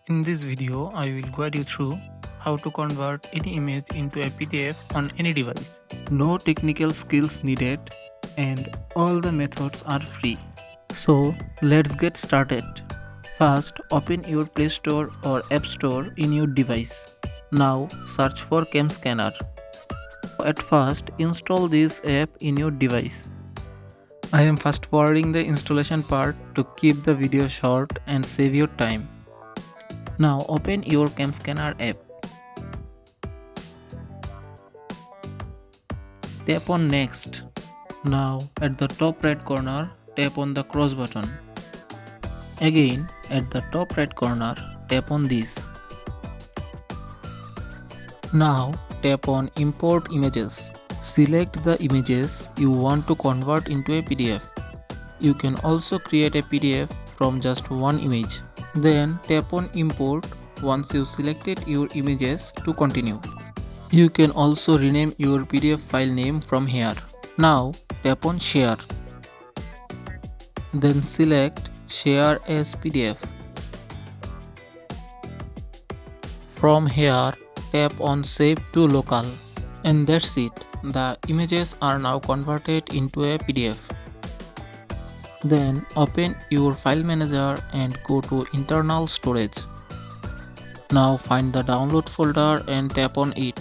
In this video, I will guide you through how to convert any image into a PDF on any device. No technical skills needed and all the methods are free. So let's get started. First, open your Play Store or App Store in your device. Now search for CamScanner. At first, install this app in your device. I am fast forwarding the installation part to keep the video short and save your time. Now open your CamScanner app. Tap on Next. Now at the top right corner, tap on the cross button. Again, at the top right corner, tap on this. Now tap on Import Images. Select the images you want to convert into a PDF. You can also create a PDF from just one image. Then tap on Import once you selected your images to continue. You can also rename your PDF file name from here. Now tap on Share. Then select Share as PDF. From here, tap on Save to Local. And that's it. The images are now converted into a PDF. Then open your file manager and go to internal storage. Now find the download folder and tap on it.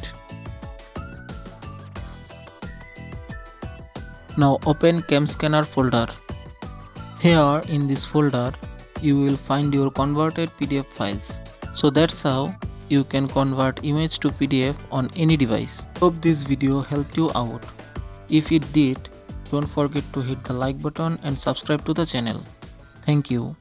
Now open CamScanner folder. Here in this folder, you will find your converted PDF files. So that's how you can convert image to PDF on any device. Hope this video helped you out. If it did, don't forget to hit the like button and subscribe to the channel. Thank you.